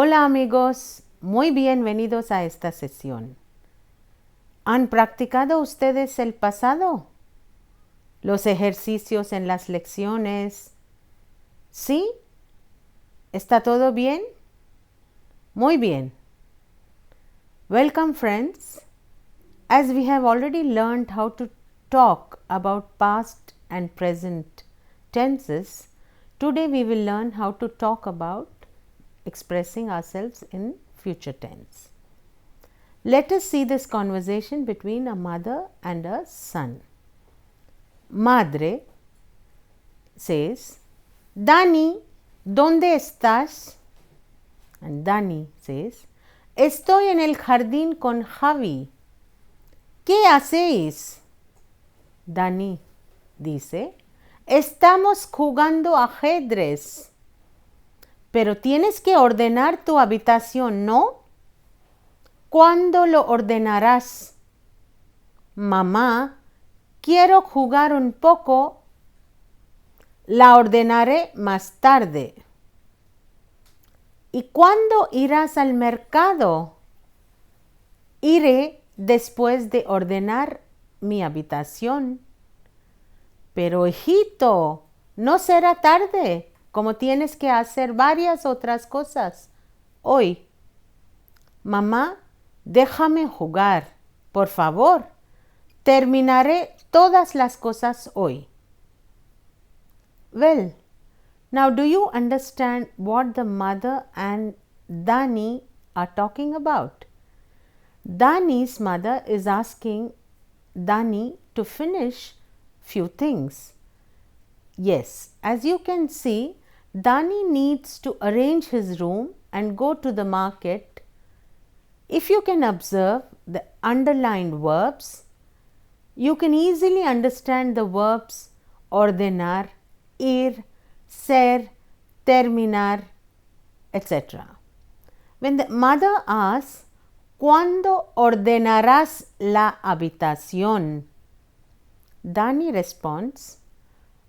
Hola amigos, muy bienvenidos a esta sesión. ¿Han practicado ustedes el pasado? ¿Los ejercicios en las lecciones? ¿Sí? ¿Está todo bien? Muy bien. Welcome friends. As we have already learned how to talk about past and present tenses, today we will learn how to talk about expressing ourselves in future tense. Let us see this conversation between a mother and a son. Madre says, Dani, ¿dónde estás? And Dani says, estoy en el jardín con Javi. ¿Qué hacéis? Dani dice, estamos jugando ajedrez. Pero tienes que ordenar tu habitación, ¿no? ¿Cuándo lo ordenarás? Mamá, quiero jugar un poco. La ordenaré más tarde. ¿Y cuándo irás al mercado? Iré después de ordenar mi habitación. Pero hijito, no será tarde, como tienes que hacer varias otras cosas hoy. Mamá, déjame jugar, por favor. Terminaré todas las cosas hoy. Well, now do you understand what the mother and Dani are talking about? Dani's mother is asking Dani to finish few things. Yes, as you can see, Dani needs to arrange his room and go to the market. If you can observe the underlined verbs, you can easily understand the verbs ordenar, ir, ser, terminar, etc. When the mother asks, ¿cuándo ordenarás la habitación? Dani responds,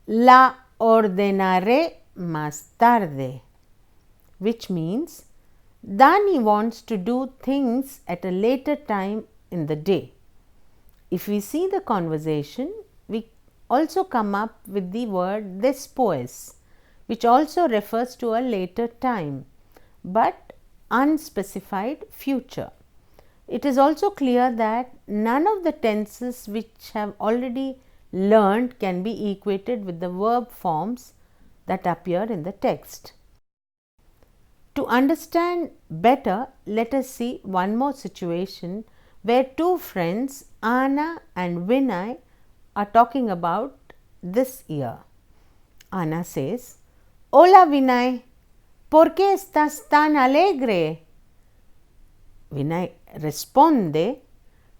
la ordenaré más tarde, which means Dani wants to do things at a later time in the day. If we see the conversation, we also come up with the word después, which also refers to a later time, but unspecified future. It is also clear that none of the tenses which have already learned can be equated with the verb forms that appear in the text. To understand better, let us see one more situation where two friends, Anna and Vinay, are talking about this year. Anna says, Hola Vinay, ¿por qué estás tan alegre? Vinay responde,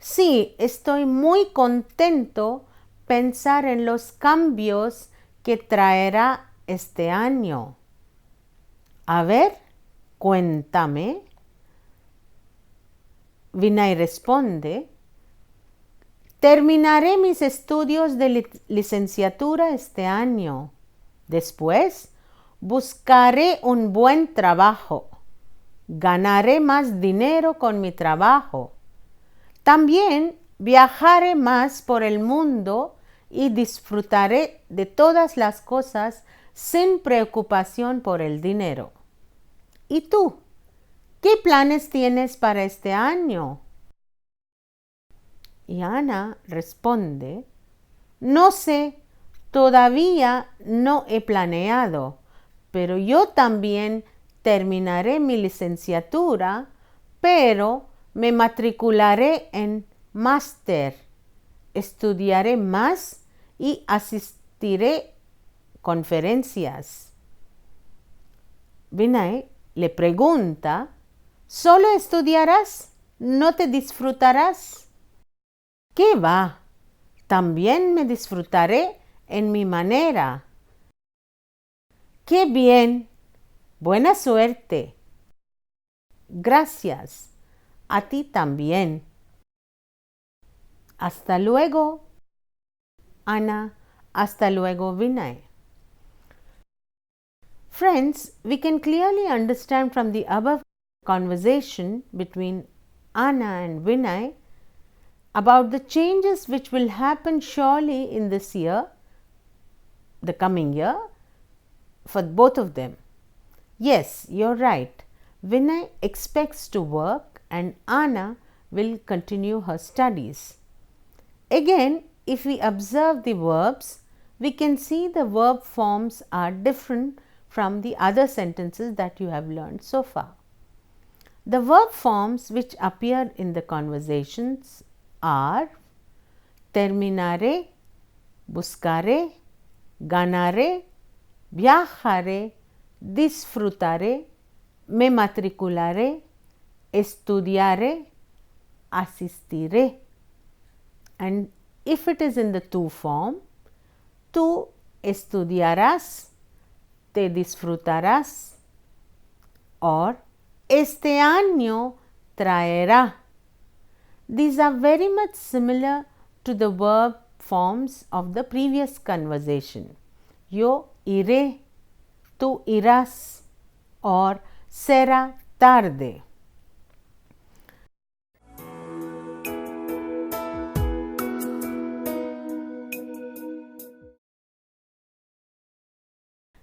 sí, estoy muy contento pensar en los cambios que traerá este año. A ver, cuéntame. Vinay responde, terminaré mis estudios de licenciatura este año. Después, buscaré un buen trabajo. Ganaré más dinero con mi trabajo. También viajaré más por el mundo y disfrutaré de todas las cosas sin preocupación por el dinero. ¿Y tú? ¿Qué planes tienes para este año? Y Ana responde, no sé, todavía no he planeado, pero yo también terminaré mi licenciatura, pero me matricularé en máster, estudiaré más y asistiré conferencias. Vinay le pregunta, ¿solo estudiarás? ¿No te disfrutarás? ¿Qué va? También me disfrutaré en mi manera. ¡Qué bien! Buena suerte. Gracias. A ti también. Hasta luego. Ana, hasta luego, Vinay. Friends, we can clearly understand from the above conversation between Anna and Vinay about the changes which will happen surely in this year, the coming year, for both of them. Yes, you're right. Vinay expects to work and Anna will continue her studies. Again, if we observe the verbs, we can see the verb forms are different from the other sentences that you have learned so far. The verb forms which appear in the conversations are terminare, buscare, ganare, viajare, disfrutare, me matriculare, estudiare, asistiré. And if it is in the tu form, tú estudiarás, te disfrutarás, or este año traerá. These are very much similar to the verb forms of the previous conversation. Yo iré, tú irás, or será tarde.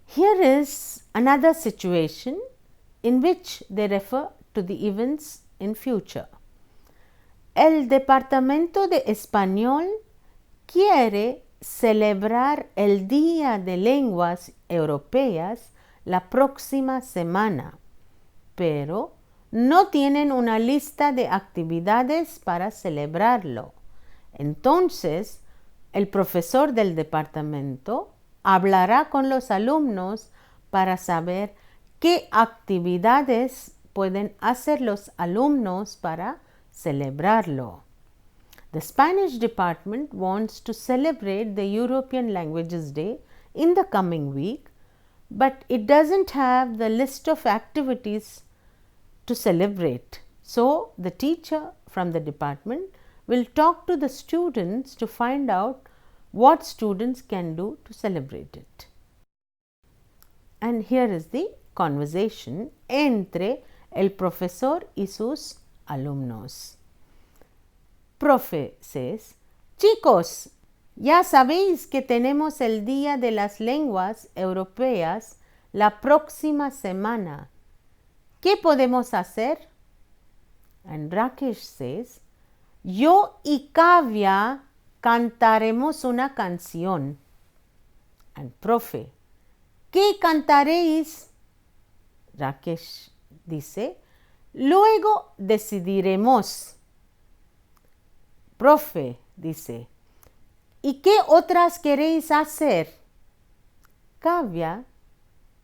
Here is another situation in which they refer to the events in future. El Departamento de Español quiere celebrar el Día de Lenguas Europeas la próxima semana, pero no tienen una lista de actividades para celebrarlo. Entonces, el profesor del departamento hablará con los alumnos para saber qué actividades pueden hacer los alumnos para celebrarlo. The Spanish department wants to celebrate the European Languages Day in the coming week, but it doesn't have the list of activities to celebrate. So, the teacher from the department will talk to the students to find out what students can do to celebrate it. And here is the conversation entre el profesor y sus alumnos. Profe says, chicos, ya sabéis que tenemos el Día de las Lenguas Europeas la próxima semana. ¿Qué podemos hacer? And Rakesh says, yo y Kavya cantaremos una canción. And profe, ¿qué cantaréis? Rakesh dice, luego decidiremos. Profe dice, ¿y qué otras queréis hacer? Kavya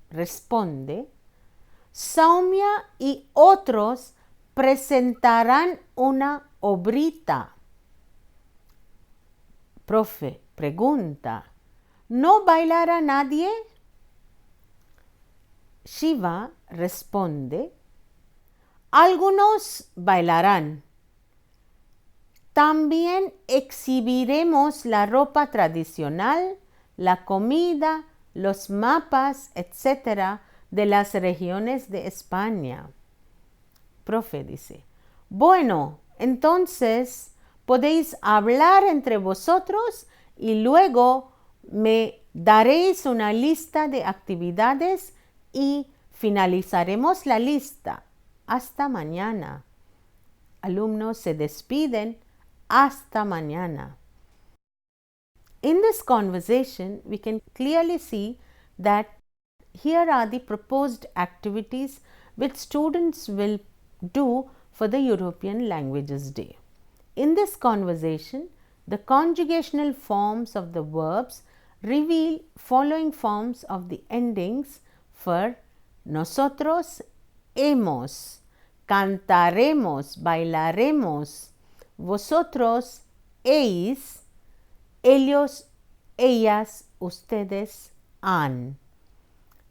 responde, Saumya y otros presentarán una obrita. Profe pregunta, ¿no bailará nadie? Shiva responde, algunos bailarán. También exhibiremos la ropa tradicional, la comida, los mapas, etc. de las regiones de España. Profe dice, bueno, entonces podéis hablar entre vosotros y luego me daréis una lista de actividades y finalizaremos la lista. Hasta mañana. Alumnos se despiden. Hasta mañana. In this conversation, we can clearly see that here are the proposed activities which students will do for the European Languages Day. In this conversation, the conjugational forms of the verbs reveal following forms of the endings for nosotros hemos, cantaremos, bailaremos, vosotros heis, ellos, ellas, ustedes han.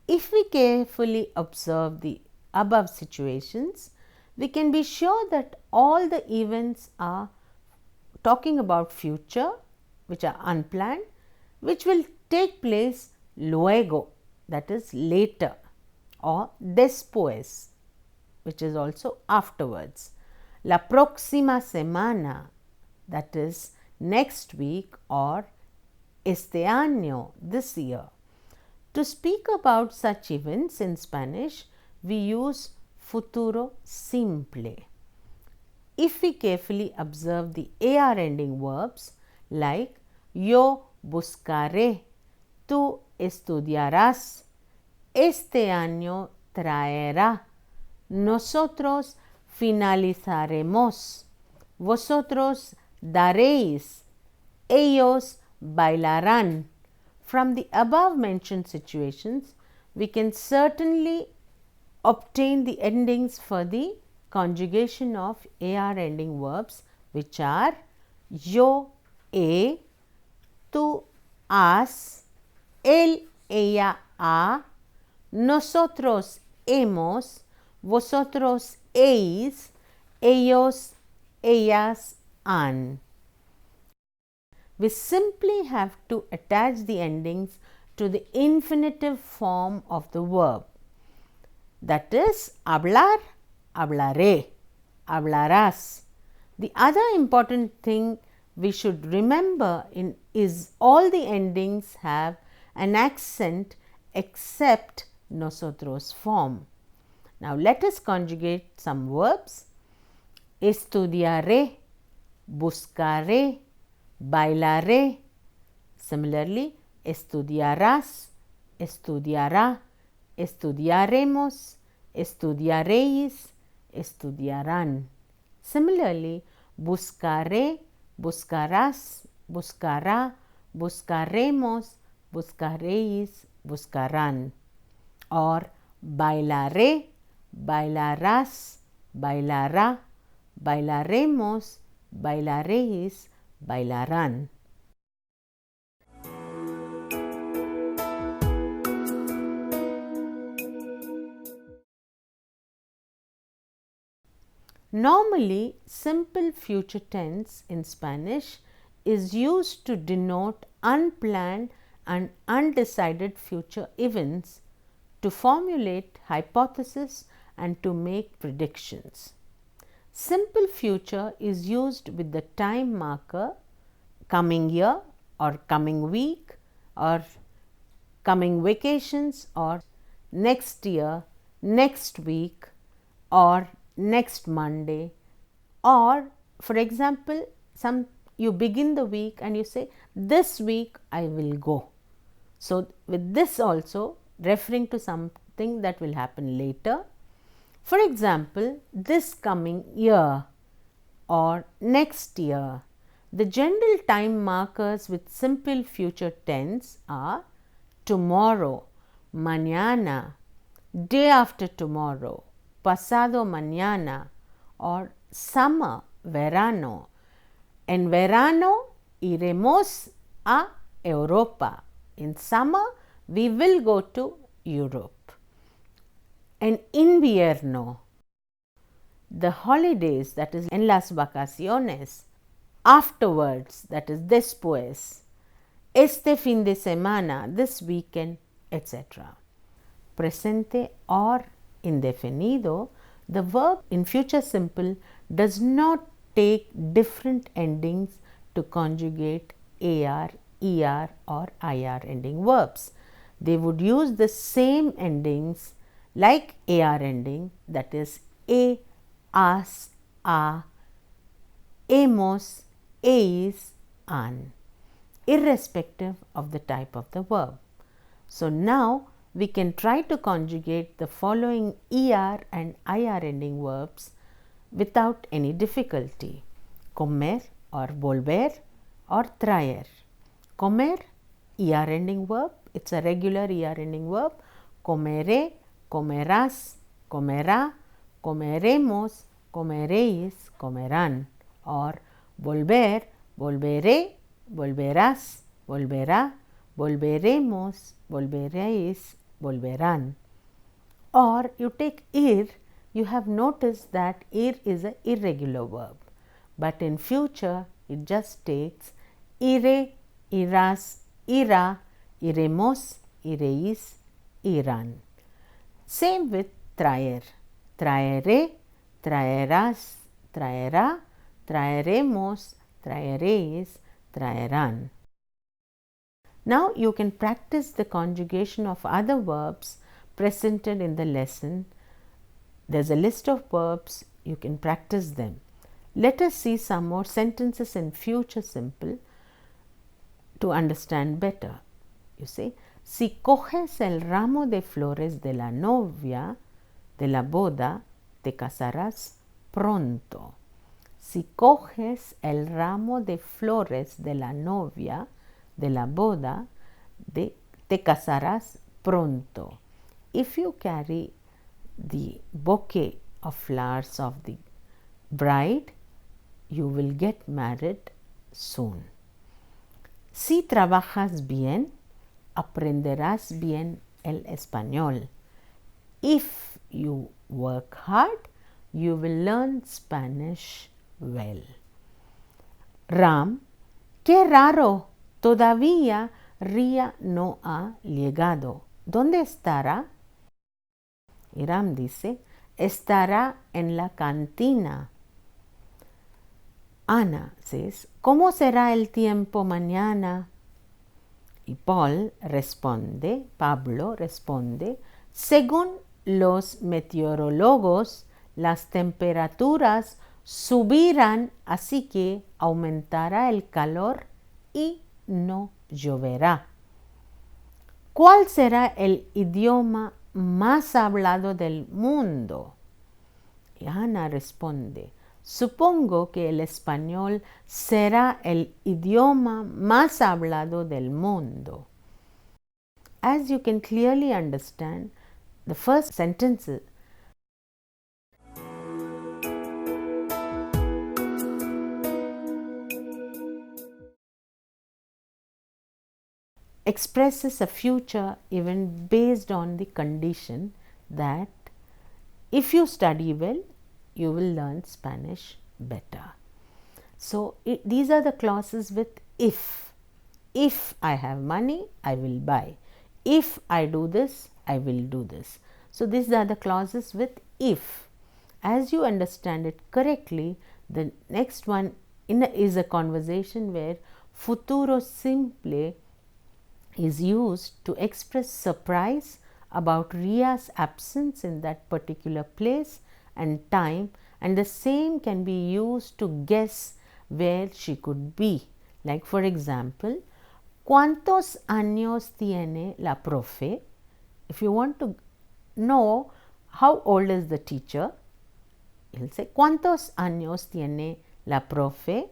If we carefully observe the above situations, we can be sure that all the events are talking about future, which are unplanned, which will take place luego, that is later, or después. which is also afterwards. La próxima semana, that is next week, or este año, this year. To speak about such events in Spanish, we use futuro simple. If we carefully observe the AR ending verbs like yo buscaré, tú estudiarás, este año traerá, nosotros finalizaremos, vosotros daréis, ellos bailarán. From the above mentioned situations, we can certainly obtain the endings for the conjugation of AR ending verbs, which are yo, he, tú, has, él, ella, ha, nosotros, hemos, vosotros, heis, ellos, ellas, han. We simply have to attach the endings to the infinitive form of the verb. That is hablar, hablaré, hablarás. The other important thing we should remember is all the endings have an accent except nosotros form. Now let us conjugate some verbs. Estudiaré, buscaré, bailaré. Similarly, estudiarás, estudiará, estudiaremos, estudiaréis, estudiarán. Similarly, buscaré, buscarás, buscará, buscaremos, buscaréis, buscarán. Or bailaré, bailarás, bailará, bailaremos, bailaréis, bailarán. Normally, simple future tense in Spanish is used to denote unplanned and undecided future events, to formulate hypotheses and to make predictions. Simple future is used with the time marker coming year or coming week or coming vacations or next year, next week or next Monday, or for example, you begin the week and you say this week I will go. So with this also referring to something that will happen later. For example, this coming year or next year. The general time markers with simple future tense are tomorrow, mañana, day after tomorrow, pasado mañana, or summer, verano. En verano iremos a Europa. In summer we will go to Europe. En invierno, the holidays, that is en las vacaciones. Afterwards, that is después. Este fin de semana, this weekend, etc. Presente or indefinido, the verb in future simple does not take different endings to conjugate AR, ER or IR ending verbs. They would use the same endings like AR ending, that is a, as, a, hemos, eis, an, irrespective of the type of the verb. So now we can try to conjugate the following ER and IR ending verbs without any difficulty: comer or volver or traer. Comer, ER ending verb, it's a regular ER ending verb. Comeré, comerás, comerá, comeremos, comeréis, comerán. Or volver, volveré, volverás, volverá, volveremos, volveréis, volverán. Or you take ir, you have noticed that ir is an irregular verb, but in future it just takes iré, irás, irá, iremos, iréis, irán. Same with traer. traeré, traerás, traerá, traeremos, traeréis, traerán. Now you can practice the conjugation of other verbs presented in the lesson. There's a list of verbs, you can practice them. Let us see some more sentences in future simple to understand better. You see, si coges el ramo de flores de la novia, de la boda, te casarás pronto. Si coges el ramo de flores de la novia, de la boda, te casarás pronto. If you carry the bouquet of flowers of the bride, you will get married soon. Si trabajas bien, aprenderás bien el español. If you work hard, you will learn Spanish well. Ram, qué raro, todavía Ria no ha llegado. ¿Dónde estará? Y Ram dice, estará en la cantina. Ana says, ¿cómo será el tiempo mañana? Y Pablo responde, según los meteorólogos, las temperaturas subirán, así que aumentará el calor y no lloverá. ¿Cuál será el idioma más hablado del mundo? Y Ana responde, supongo que el español será el idioma más hablado del mundo. As you can clearly understand, the first sentence expresses a future event based on the condition that if you study well, you will learn Spanish better. So, these are the clauses with if. If I have money, I will buy. If I do this, I will do this. So, these are the clauses with if. As you understand it correctly, the next one is a conversation where futuro simple is used to express surprise about Ria's absence in that particular place and time, and the same can be used to guess where she could be. Like for example, ¿cuántos años tiene la profe? If you want to know how old is the teacher, you'll say ¿cuántos años tiene la profe?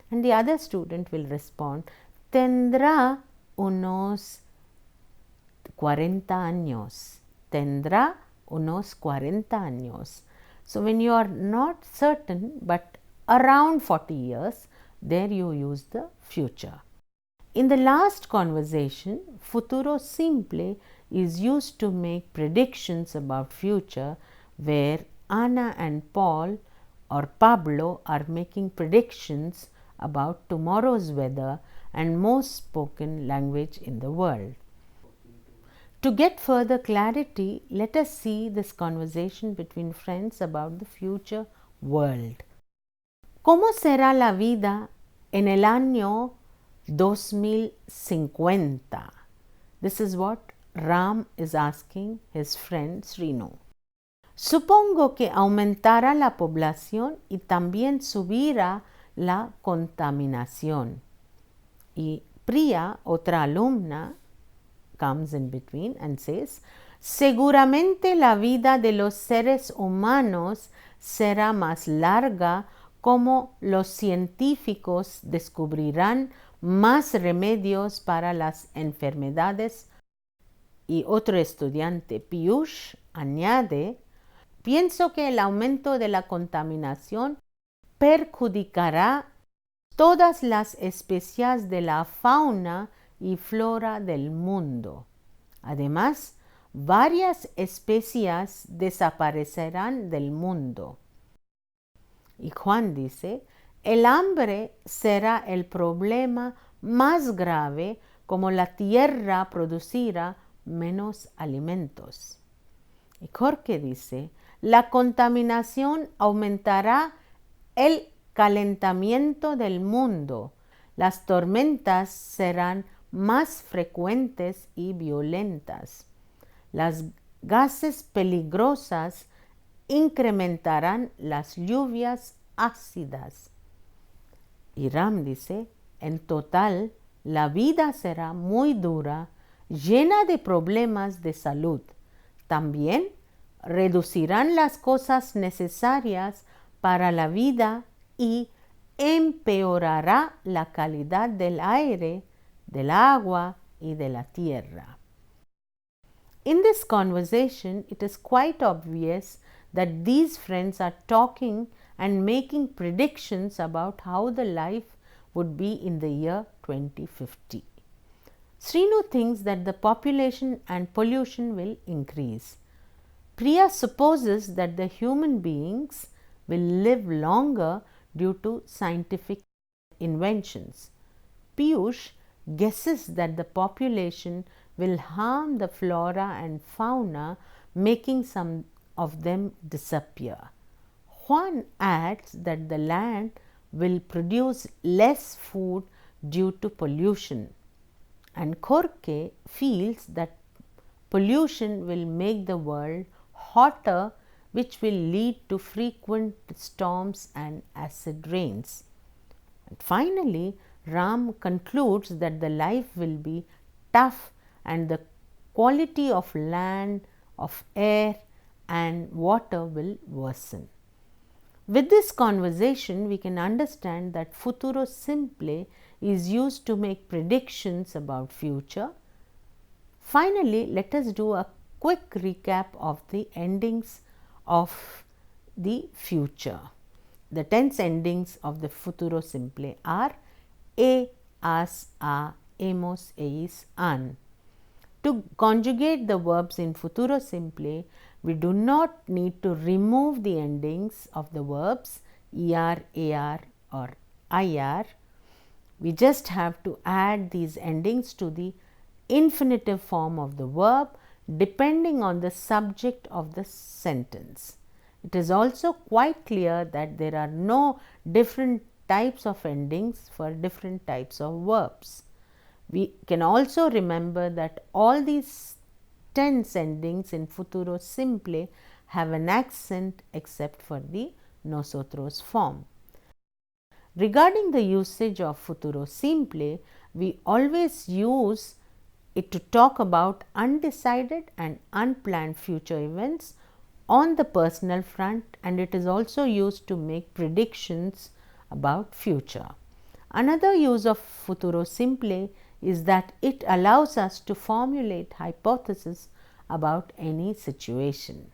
And the other student will respond, tendrá unos 40 años. Tendrá unos 40 años. So, when you are not certain but around 40 years, there you use the future. In the last conversation, futuro simple is used to make predictions about future, where Ana and Paul or Pablo are making predictions about tomorrow's weather and most spoken language in the world. To get further clarity, let us see this conversation between friends about the future world. ¿Cómo será la vida en el año 2050? This is what Ram is asking his friend Srinu. Supongo que aumentará la población y también subirá la contaminación. Y Priya, otra alumna, comes in between and says, seguramente la vida de los seres humanos será más larga como los científicos descubrirán más remedios para las enfermedades. Y otro estudiante, Piyush, añade, pienso que el aumento de la contaminación perjudicará todas las especies de la fauna y flora del mundo. Además, varias especies desaparecerán del mundo. Y Juan dice, el hambre será el problema más grave como la tierra producirá menos alimentos. Y Jorge dice, La contaminación aumentará el calentamiento del mundo. Las tormentas serán más frecuentes y violentas. Las gases peligrosas incrementarán las lluvias ácidas. Y Ram dice, en total, la vida será muy dura, llena de problemas de salud. También reducirán las cosas necesarias para la vida y empeorará la calidad del aire, del agua y de la tierra. In this conversation, it is quite obvious that these friends are talking and making predictions about how the life would be in the year 2050. Srinu thinks that the population and pollution will increase. Priya supposes that the human beings will live longer due to scientific inventions. Piyush guesses that the population will harm the flora and fauna, making some of them disappear. Juan adds that the land will produce less food due to pollution, and Korke feels that pollution will make the world hotter, which will lead to frequent storms and acid rains. And finally, Ram concludes that the life will be tough and the quality of land, of air and water will worsen. With this conversation, we can understand that futuro simple is used to make predictions about future. Finally, let us do a quick recap of the endings of the future. The tense endings of the futuro simple are e, as, a, hemos, eis, an. To conjugate the verbs in futuro simple, we do not need to remove the endings of the verbs er, ar or ir. We just have to add these endings to the infinitive form of the verb depending on the subject of the sentence. It is also quite clear that there are no different types of endings for different types of verbs. We can also remember that all these tense endings in futuro simple have an accent except for the nosotros form. Regarding the usage of futuro simple, we always use it to talk about undecided and unplanned future events on the personal front, and it is also used to make predictions about future. Another use of futuro simple is that it allows us to formulate hypotheses about any situation.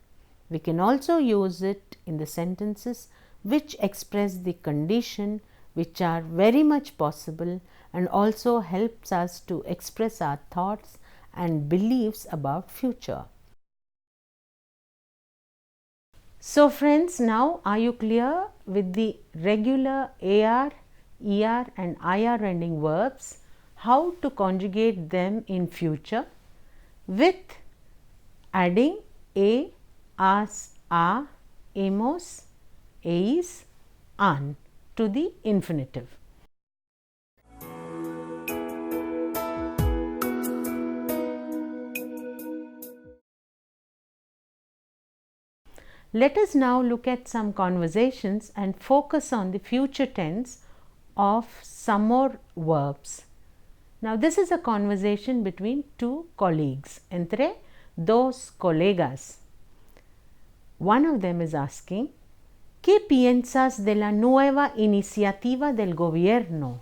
We can also use it in the sentences which express the condition, which are very much possible and also helps us to express our thoughts and beliefs about future. So friends, now are you clear with the regular AR, ER and IR ending verbs, how to conjugate them in future with adding a, as, a, hemos, eis, an to the infinitive. Let us now look at some conversations and focus on the future tense of some more verbs. Now, this is a conversation between two colleagues, entre dos colegas. One of them is asking, ¿qué piensas de la nueva iniciativa del gobierno?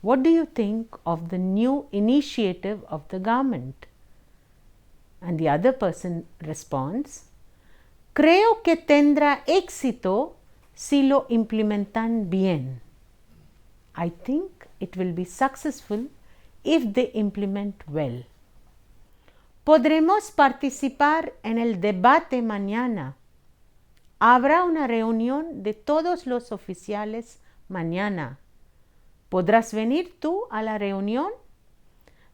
What do you think of the new initiative of the government? And the other person responds, creo que tendrá éxito si lo implementan bien. I think it will be successful if they implement well. Podremos participar en el debate mañana. Habrá una reunión de todos los oficiales mañana. ¿Podrás venir tú a la reunión?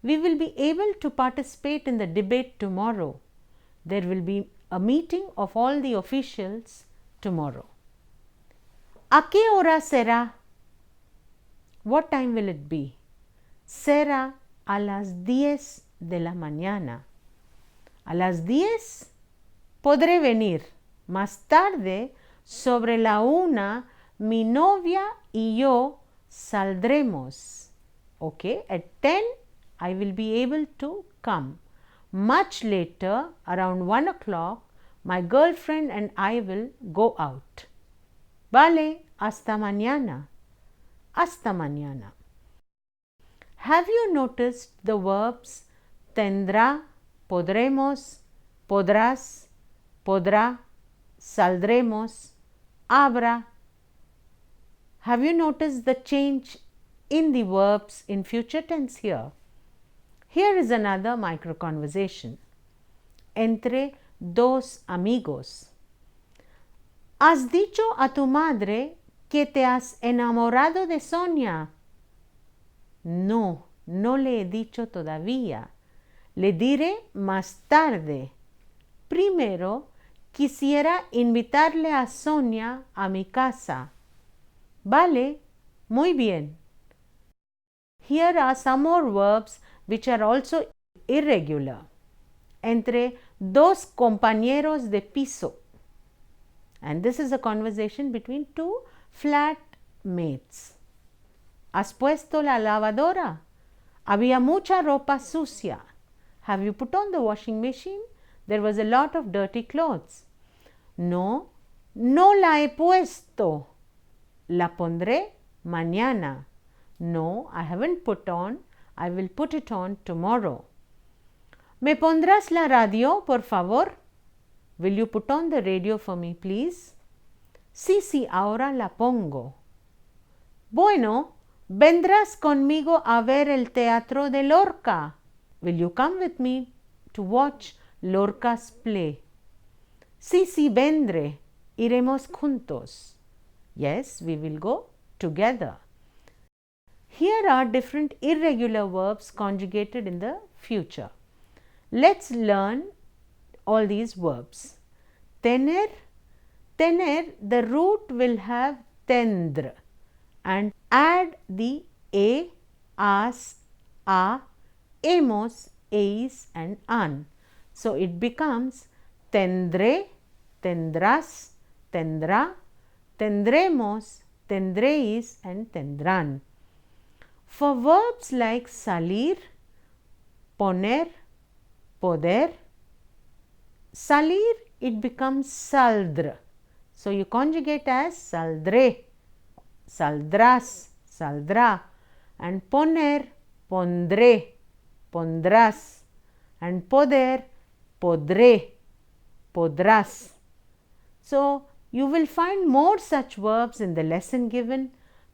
We will be able to participate in the debate tomorrow. There will be a meeting of all the officials tomorrow. ¿A qué hora será? What time will it be? Será a las 10 de la mañana. A las 10 podré venir. Más tarde, sobre la 1, mi novia y yo saldremos. Okay, at 10 I will be able to come. Much later, around 1 o'clock, my girlfriend and I will go out. Vale, hasta mañana. Hasta mañana. Have you noticed the verbs tendrá, podremos, podrás, podrá, saldremos, habrá? Have you noticed the change in the verbs in future tense here? Here is another micro conversation. Entre dos amigos. ¿Has dicho a tu madre que te has enamorado de Sonia? No, no le he dicho todavía. Le diré más tarde. Primero, quisiera invitarle a Sonia a mi casa. Vale, muy bien. Here are some more verbs which are also irregular. Entre dos compañeros de piso. And this is a conversation between two flatmates. ¿Has puesto la lavadora? Había mucha ropa sucia. Have you put on the washing machine? There was a lot of dirty clothes. No, no la he puesto. La pondré mañana. No, I haven't put on. I will put it on tomorrow. ¿Me pondrás la radio, por favor? Will you put on the radio for me, please? Sí, sí, ahora la pongo. Bueno, ¿vendrás conmigo a ver el teatro de Lorca? Will you come with me to watch Lorca's play? Sí, sí, vendré. Iremos juntos. Yes, we will go together. Here are different irregular verbs conjugated in the future. Let's learn all these verbs. Tener, tener, the root will have tendre and add the a, as, a, hemos, eis and an. So it becomes tendré, tendrás, tendrá, tendremos, tendréis and tendrán. For verbs like salir, poner, poder, salir, it becomes saldr. So you conjugate as saldré, saldrás, saldrá, and poner, pondré, pondrás, and poder, podré, podrás. So you will find more such verbs in the lesson given.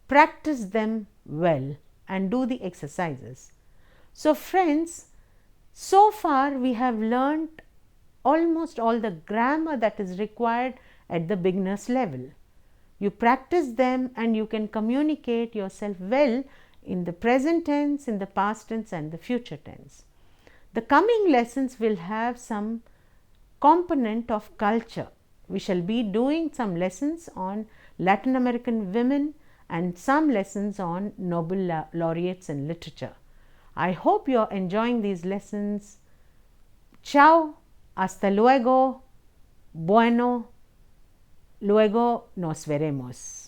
Practice them well and do the exercises. So friends, so far we have learnt almost all the grammar that is required at the beginner's level. You practice them and you can communicate yourself well in the present tense, in the past tense and the future tense. The coming lessons will have some component of culture. We shall be doing some lessons on Latin American women and some lessons on Nobel laureates in literature. I hope you are enjoying these lessons. Chao, hasta luego, bueno, luego nos veremos.